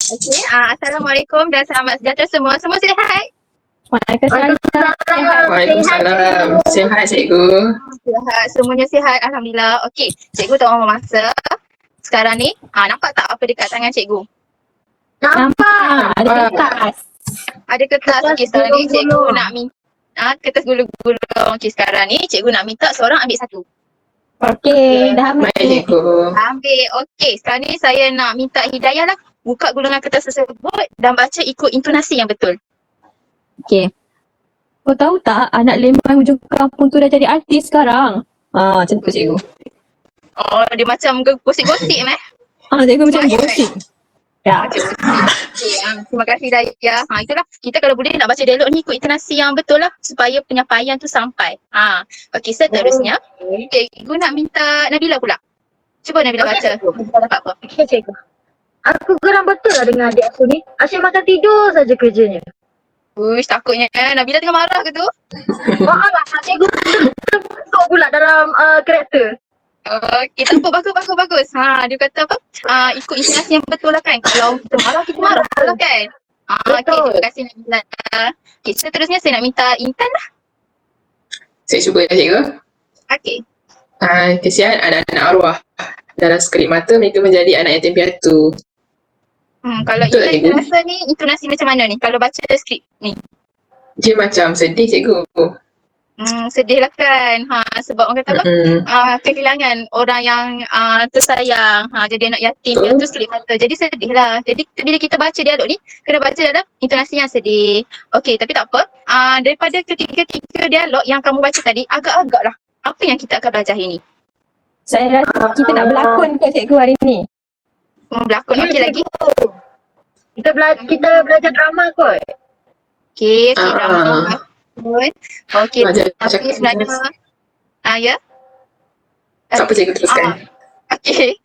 Okey, Assalamualaikum dan selamat sejahtera semua. Semua sihat? Waalaikumsalam. Waalaikumsalam. Sihat cikgu. Sihat, semuanya sihat. Alhamdulillah. Okey, cikgu tengah memasak. Sekarang ni, nampak tak apa dekat tangan cikgu? Nampak ada kertas. Ada kertas. Okey, sekarang ni cikgu nak minta kertas gulung-gulung. Okey, sekarang ni cikgu nak minta seorang ambil satu. Okey, dah ambil. Baik cikgu. Ambil. Okey, sekarang ni saya nak minta Hidayah lah buka gulungan kertas tersebut dan baca ikut intonasi yang betul. Okey. Kau tahu tak anak Lembang hujung kampung tu dah jadi artis sekarang? Macam tu cikgu. Oh, dia macam gosip-gosip Cikgu macam gosip. Ya. Okay, terima kasih Hidayah. Itulah, kita kalau boleh nak baca dialog ni ikut intonasi yang betul lah supaya penyampaian tu sampai. Okey, seterusnya cikgu nak minta Nabila pula. Cuba Nabila baca. Nabila dapat apa? Okay, cikgu. Aku geram betul lah dengan adik aku ni. Asyik makan tidur saja kerjanya. Uish, takutnya Nabila tengah marah ke tu? Maaf lah, cikgu betul pula dalam karakter. Okey, tak apa, bagus. Dia kata apa? Ikut intonasi yang betul lah kan. Kalau kita marah lah kan. Okey, terima kasih Nabila. Okey, seterusnya saya nak minta Intan lah. Saya cuba ya cikgu. Okey. Kesian anak-anak arwah. Dalam sekelip mata mereka menjadi anak yatim piatu. Kalau Betul tak, Intan cikgu? rasa ni intonasi macam mana ni kalau baca skrip ni? Dia macam sedih cikgu. Sedih lah kan. Sebab orang kata apa? Kehilangan orang yang tersayang. Jadi anak yatim dia tu sekelip mata. Jadi sedih lah. Jadi bila kita baca dialog ni, kena baca dalam intonasi yang sedih. Okey, tapi tak apa. Daripada ketiga dialog yang kamu baca tadi, agak-agak lah. Apa yang kita akan belajar hari ni? Saya rasa kita nak berlakon kot cikgu hari ni. Berlakon. Okey lagi? Kita belajar drama kot. Okey, drama. Okey, Belajar tapi cakap sebenarnya ya? Siapa cikgu teruskan? Okey,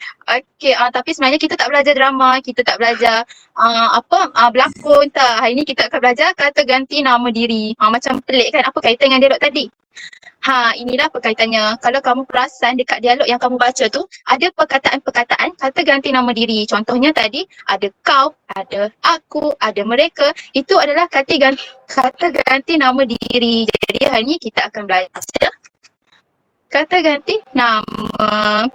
tapi sebenarnya kita tak belajar drama, kita tak belajar berlakon tak. Hari ni kita akan belajar kata ganti nama diri. Macam pelik kan, apa kaitan dengan dialog tadi? Inilah perkaitannya. Kalau kamu perasan dekat dialog yang kamu baca tu, ada perkataan-perkataan kata ganti nama diri. Contohnya tadi, ada kau, ada aku, ada mereka. Itu adalah kata ganti nama diri. Jadi hari ni kita akan belajar kata ganti nama.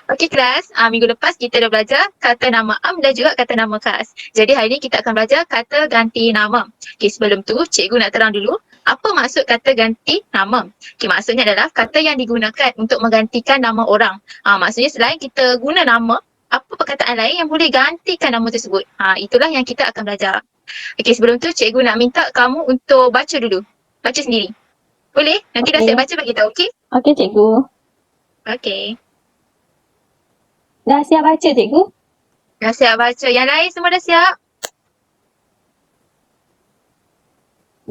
Okey kelas, minggu lepas kita dah belajar kata nama am dan juga kata nama khas. Jadi hari ni kita akan belajar kata ganti nama. Okey, sebelum tu cikgu nak terang dulu apa maksud kata ganti nama. Okey, maksudnya adalah kata yang digunakan untuk menggantikan nama orang. Maksudnya selain kita guna nama, apa perkataan lain yang boleh gantikan nama tersebut. Itulah yang kita akan belajar. Okey, sebelum tu cikgu nak minta kamu untuk baca dulu. Baca sendiri. Boleh? Nanti dah siap baca bagi tahu, okey? Okey cikgu. Okey. Dah siap baca cikgu? Dah siap baca. Yang lain semua dah siap?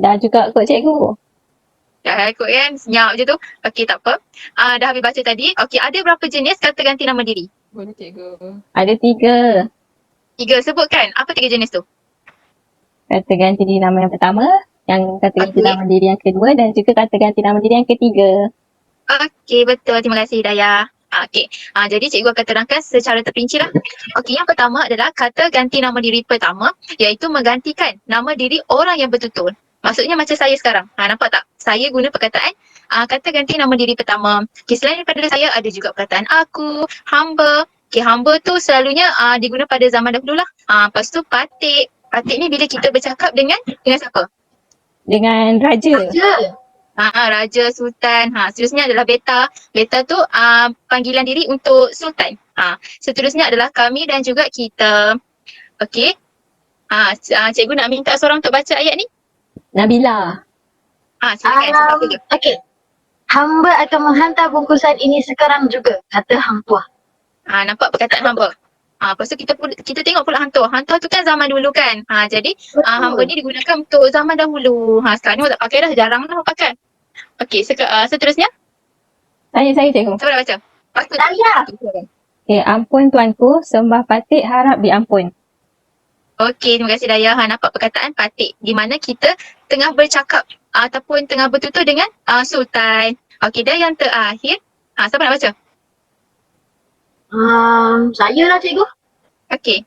Dah juga kot cikgu. Dah ikut kan? Senyap je tu. Okey, tak apa. Dah habis baca tadi. Okey, ada berapa jenis kata ganti nama diri? Boleh cikgu. Ada 3. 3. Sebutkan. Apa 3 jenis tu? Kata ganti diri nama yang pertama, yang kata ganti Okey. nama diri yang kedua dan juga kata ganti nama diri yang ketiga. Okey, betul. Terima kasih Hidayah. Okey. Jadi cikgu akan terangkan secara terperinci lah. Okey, yang pertama adalah kata ganti nama diri pertama, iaitu menggantikan nama diri orang yang betul-betul. Maksudnya macam saya sekarang. Nampak tak? Saya guna perkataan kata ganti nama diri pertama. Okey, selain daripada saya ada juga perkataan aku, hamba. Okey, hamba tu selalunya diguna pada zaman dahulu lah. Lepas tu patik. Patik ni bila kita bercakap dengan siapa? Dengan raja. Raja, sultan. Seterusnya adalah beta. Beta tu panggilan diri untuk sultan. Seterusnya adalah kami dan juga kita. Okey. Cikgu nak minta seorang untuk baca ayat ni. Nabila. Silakan. Okey. Hamba akan menghantar bungkusan ini sekarang juga, kata Hang Tuah. Nampak perkataan hamba. Lepas tu kita tengok pula hantu. Hantu tu kan zaman dulu kan. Jadi hamba ni digunakan untuk zaman dahulu. Sekarang ni tak pakai dah, jarang lah pakai. Okey, seterusnya. Saya cikgu. Siapa nak baca? Saya. Okay, ampun tuanku, sembah patik harap diampun. Okey, terima kasih Dayah. Nampak perkataan patik di mana kita tengah bercakap ataupun tengah bertutur dengan sultan. Okey, dan yang terakhir, siapa nak baca? Saya lah cikgu. Okey.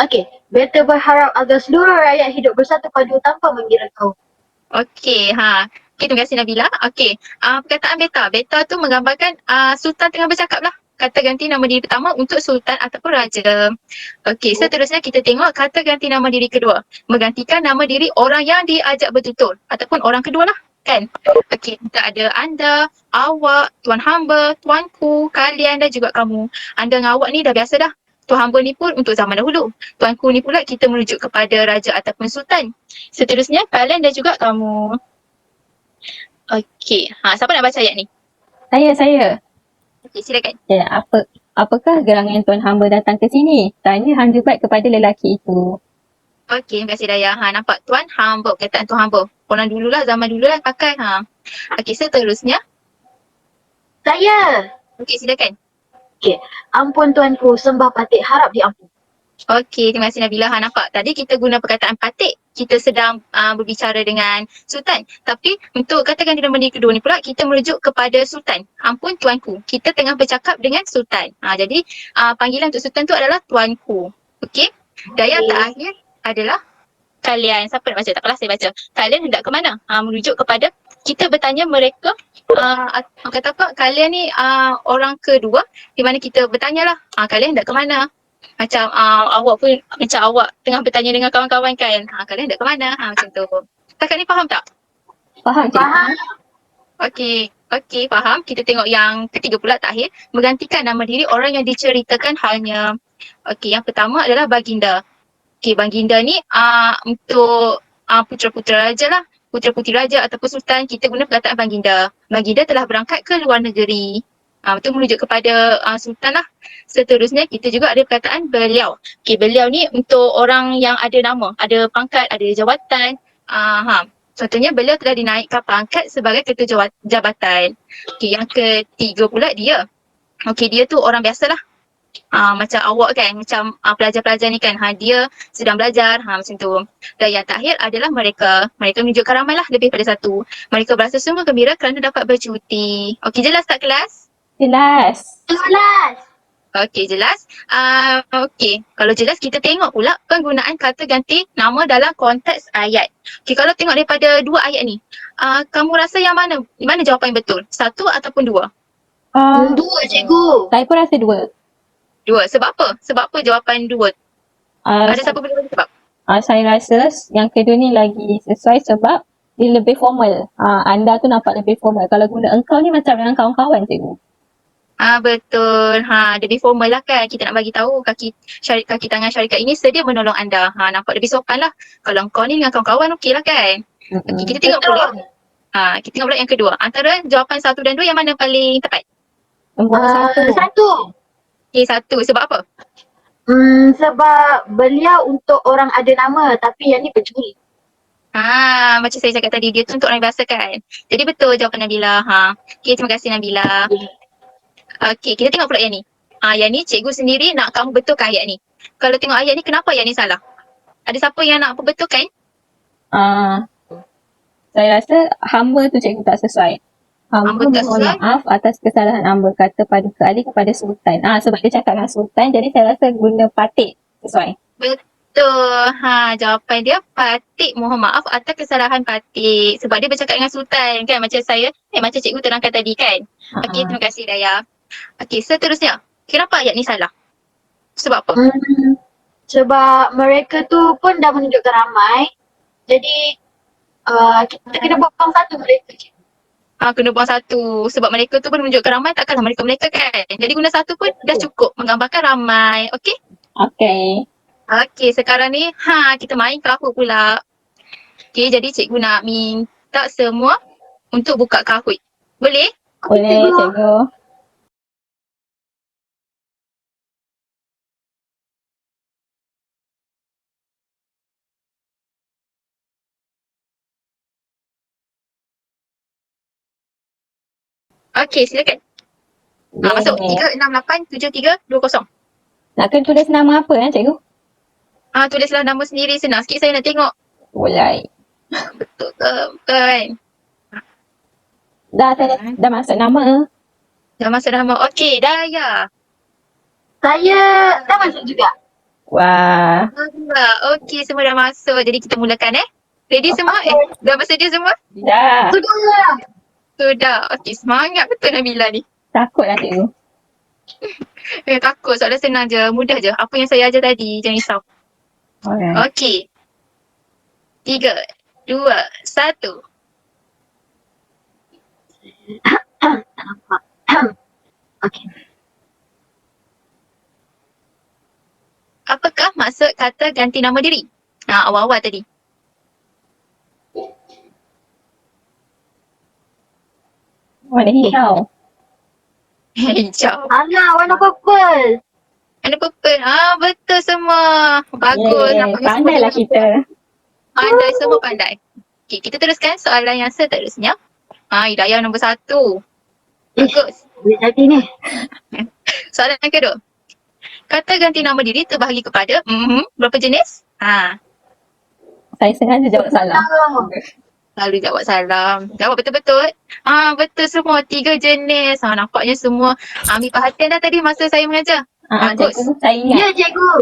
Okey, beta berharap agar seluruh rakyat hidup bersatu padu tanpa mengira kaum. Okey, okey, terima kasih Nabila. Okey, perkataan beta. Beta tu menggambarkan Sultan tengah bercakap lah. Kata ganti nama diri pertama untuk Sultan ataupun Raja. Okey, seterusnya kita tengok kata ganti nama diri kedua. Menggantikan nama diri orang yang diajak bertutur ataupun orang kedua lah. Kan? Okey, kita ada anda, awak, tuan hamba, tuanku, kalian dan juga kamu. Anda dengan awak ni dah biasa dah. Tuan hamba ni pun untuk zaman dahulu. Tuanku ni pula kita merujuk kepada raja ataupun sultan. Seterusnya kalian dan juga kamu. Okey, siapa nak baca ayat ni? Saya. Okey, silakan. Apakah gerangan tuan hamba datang ke sini? Tanya Hang Jebat kepada lelaki itu. Okey, terima kasih Dayah. Nampak tuan hamba, perkataan tuan hamba. Orang dululah, zaman dululah pakai. Okey, seterusnya. Saya. Okey, silakan. Ampun tuanku, sembah patik harap diampun. Okey, terima kasih Nabila. Nampak tadi kita guna perkataan patik. Kita sedang berbicara dengan Sultan. Tapi untuk katakan di nama diri kedua ni pula, kita merujuk kepada Sultan. Ampun tuanku. Kita tengah bercakap dengan Sultan. Jadi panggilan untuk Sultan tu adalah tuanku. Okey. Daya terakhir adalah kalian. Siapa nak baca? Tak apalah, saya baca. Kalian hendak ke mana? Merujuk kepada kita bertanya mereka, kata apa, kalian ni orang kedua di mana kita bertanyalah, kalian hendak ke mana? Macam awak pun, macam awak tengah bertanya dengan kawan-kawan kan, kalian hendak ke mana? Macam tu. Setakat ni faham tak? Faham cikgu? Faham. Okey, faham. Kita tengok yang ketiga pula terakhir, menggantikan nama diri orang yang diceritakan halnya. Okey, yang pertama adalah baginda. Okey, baginda ni untuk putera-putera raja lah. Putera-puteri raja ataupun sultan, kita guna perkataan baginda. Baginda telah berangkat ke luar negeri. Itu merujuk kepada sultan lah. Seterusnya kita juga ada perkataan beliau. Okey, beliau ni untuk orang yang ada nama, ada pangkat, ada jawatan. Contohnya beliau telah dinaikkan pangkat sebagai ketua jabatan. Okey, yang ketiga pula dia. Okey, dia tu orang biasalah. Macam awak kan, macam pelajar-pelajar ni kan, dia sedang belajar, macam tu. Dan yang terakhir adalah mereka. Mereka menunjukkan ramai lah, lebih pada satu. Mereka berasa sungguh gembira kerana dapat bercuti. Okey, jelas tak kelas? Jelas. Okey, jelas. Okey, kalau jelas kita tengok pula penggunaan kata ganti nama dalam konteks ayat. Okey, kalau tengok daripada dua ayat ni, kamu rasa yang mana jawapan yang betul? Satu ataupun dua? Dua cikgu. Saya pun rasa dua. Dua. Sebab apa? Sebab apa jawapan dua? Ada siapa boleh bagi sebab? Saya rasa yang kedua ni lagi sesuai sebab dia lebih formal. Anda tu nampak lebih formal. Kalau guna engkau ni macam dengan kawan-kawan cikgu. Betul. Lebih formal lah kan. Kita nak bagi tahu kaki tangan syarikat ini sedia menolong anda. Nampak lebih sopan lah. Kalau kau ni dengan kawan-kawan okey lah kan. Okey, kita tengok pula. Kita tengok pula yang kedua. Antara jawapan satu dan dua yang mana paling tepat? Satu. Okey, satu. Sebab apa? Sebab beliau untuk orang ada nama tapi yang ni pencuri. Macam saya cakap tadi, dia tu untuk orang biasa kan. Jadi betul jawapan Nabila. Okey, terima kasih Nabila. Okey, kita tengok pula yang ni. Yang ni cikgu sendiri nak kamu betulkan ayat ni. Kalau tengok ayat ni, kenapa ayat ni salah? Ada siapa yang nak betulkan? Saya rasa hamba tu cikgu tak sesuai. Hamba tak mohon sesuai? maaf atas kesalahan hamba kata pada keali kepada sultan. Sebab dia cakap dengan sultan, jadi saya rasa guna patik sesuai. Betul. Jawapan dia patik. Mohon maaf atas kesalahan patik. Sebab dia bercakap dengan sultan kan. Macam saya, macam cikgu terangkan tadi kan. Okey, terima kasih Daya. Okey, seterusnya. Kenapa ayat ni salah? Sebab apa? Sebab mereka tu pun dah menunjukkan ramai. Jadi kita kena buang satu mereka je. Kena buang satu. Sebab mereka tu pun menunjukkan ramai, takkanlah mereka kan. Jadi guna satu pun dah cukup menggambarkan ramai. Okey? Okey. Okey, sekarang ni kita main Kahoot pula. Okey, jadi cikgu nak minta semua untuk buka Kahoot. Boleh? Boleh cikgu. Okey, silakan. Masuk 3687320. Nak kena tulis nama apa cikgu? Tulislah nama sendiri, senang sikit saya nak tengok. Boleh. Betul ke? Kan? Dah masuk nama. Dah masuk nama. Okey, Daya. Saya dah masuk juga. Wah. Okey, semua dah masuk. Jadi kita mulakan Ready semua? Dah bersedia semua? Dah. Sudah. Sudah. Okey, semangat betul Nabila ni. Takutlah cikgu. Takut soalan senang je, mudah je. Apa yang saya ajar tadi, jangan risau. Alright. Okey. 3, 2, 1. Okey. Apakah maksud kata ganti nama diri? Awal-awal tadi. Warna hijau. Hijau. Alah, warna purple. Warna purple. Betul semua. Bagus. Yeay, Nampaknya semua pandailah dah kita. pandai, semua pandai. Okey, kita teruskan soalan yang seterusnya. Hidayah nombor 1. Bagus. Boleh jadi ni. Soalan yang kedua. Kata ganti nama diri terbahagi kepada berapa jenis? Saya sengaja jawab salah. Selalu jawab salam. Jawab betul-betul. Betul semua. 3 jenis. Nampaknya semua ambil perhatian dah tadi masa saya mengajar. Bagus. Cikgu, saya ingat. Ya, cikgu.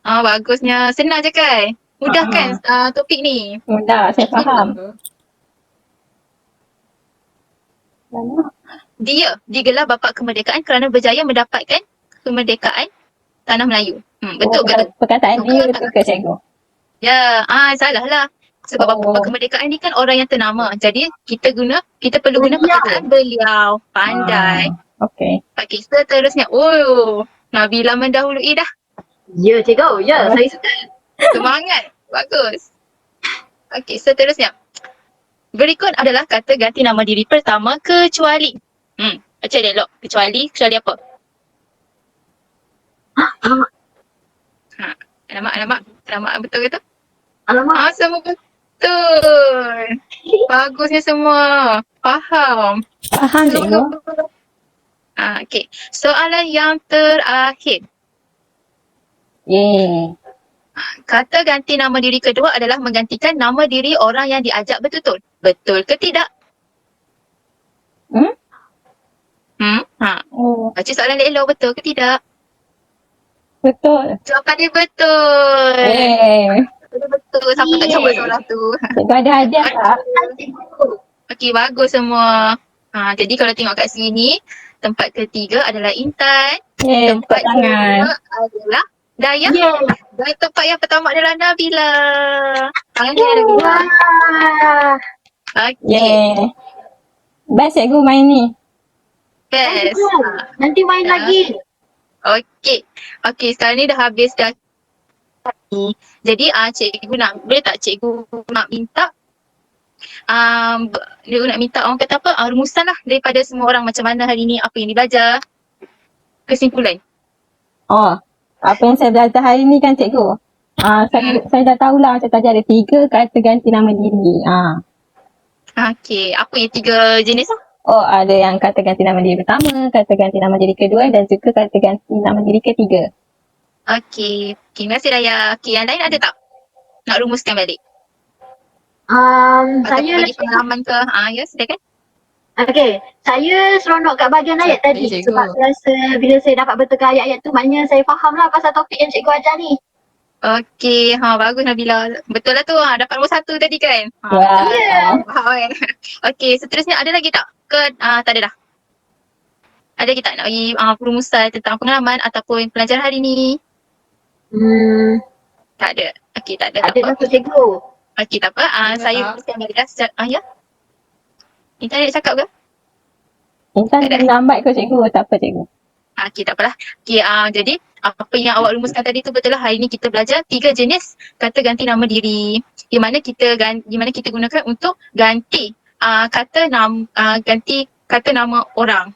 Bagusnya. Senang je kan? Mudah kan topik ni? Mudah, saya faham. Dia digelar Bapa Kemerdekaan kerana berjaya mendapatkan kemerdekaan Tanah Melayu. Betul ke tu? Perkataan dia betul ke cikgu? Ya, salah lah. Sebab Bapa Kemerdekaan ni kan orang yang ternama. Jadi kita perlu guna perkataan beliau. Pandai. Okey. Okey, seterusnya. Nabila mendahului dah. Ya, cikgu. Ya, saya suka. Semangat. Bagus. Okey, seterusnya. Berikut adalah kata ganti nama diri pertama, kecuali. Baca dialog. Kecuali apa? Alamak betul ke tu? Alamak. Semua betul. Bagusnya semua. Faham. Faham cikgu. Okey. Soalan yang terakhir. Yeay. Kata ganti nama diri kedua adalah menggantikan nama diri orang yang diajak bertutur. Betul ke tidak? Baca soalan elok, betul ke tidak? Betul. Jawapan dia betul. Yeay. Betul. Siapa tak jawab soalan tu? Cikgu ada hadiah tak? Okey, bagus semua. Jadi kalau tengok kat sini, tempat ketiga adalah Intan. Yeay, Tempat tepuk tangan. kedua adalah Dayah. Ya. Dan tempat yang pertama adalah Nabila. Tahniah Nabila. Wah. Okey. Yeay. Best cikgu main ni. Best. Nanti main lagi. Okey, sekarang ni dah habis dah. Jadi cikgu boleh tak cikgu nak minta dia nak minta orang kata apa? Rumusan lah daripada semua orang macam mana hari ni, apa yang dibelajar. Kesimpulan. Apa yang saya belajar hari ni kan cikgu? Saya dah tahulah saya tadi ada 3 kata ganti nama diri. Okey, apa yang 3 jenis lah? Ada yang kata ganti nama diri pertama, kata ganti nama diri kedua dan juga kata ganti nama diri ketiga. Okey, terima kasih Daya. Okey, yang lain ada tak? Nak rumuskan balik? Atau Saya bagi pengalaman ke? Ya, silakan. Okey, saya seronok kat bahagian ayat tadi cikgu. sebab saya rasa bila saya dapat betulkan ayat-ayat tu maknanya saya faham lah pasal topik yang cikgu ajar ni. Okey, bagus Nabila. Betul lah tu. Dapat nombor 1 tadi kan? Wah. Faham kan? Okey, seterusnya ada lagi tak? Tak ada dah. Ada lagi tak nak bagi perumusan tentang pengalaman ataupun pelajaran hari ni? Tak ada. Okey, tak ada. Ada dah tu cikgu. Okey, tak apa. Saya rumuskan balik dah. Ya? Internet cakap ke? Intan lambat ke cikgu? Tak apa cikgu. Okey, tak apalah. Okey, jadi apa yang awak rumuskan tadi tu betul lah. Hari ni kita belajar 3 jenis kata ganti nama diri. Di mana kita gunakan untuk ganti ganti kata nama orang.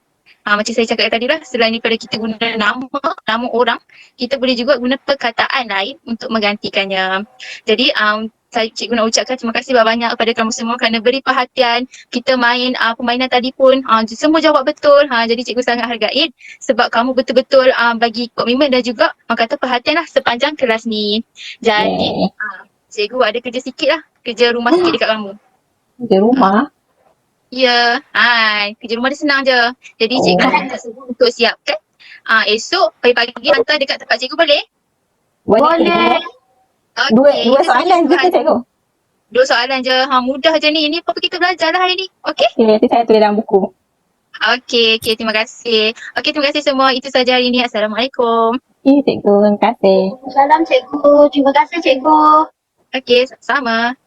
Macam saya cakap tadi lah, selain daripada kita guna nama orang, kita boleh juga guna perkataan lain untuk menggantikannya. Jadi cikgu nak ucapkan terima kasih banyak kepada kamu semua kerana beri perhatian. Kita main permainan tadi pun semua jawab betul. Jadi cikgu sangat hargai sebab kamu betul-betul bagi komitmen dan juga kata perhatian lah sepanjang kelas ni. Jadi cikgu ada kerja sikit lah, kerja rumah sikit dekat kamu. Kerja rumah? Ya, kerja rumah dia senang je. Jadi cikgu minta semua untuk siapkan. Esok pagi-pagi hantar dekat tempat cikgu boleh? Boleh. Dua Okey, itu soalan je saja ke cikgu? Dua soalan je. Mudah je ni. Ini apa-apa kita belajar lah hari ni. Okey? Okay, nanti saya tulis dalam buku. Okey, terima kasih. Okey, terima kasih semua. Itu saja hari ni. Assalamualaikum. Okay, cikgu. Terima kasih. Salam cikgu. Terima kasih cikgu. Okey, sama.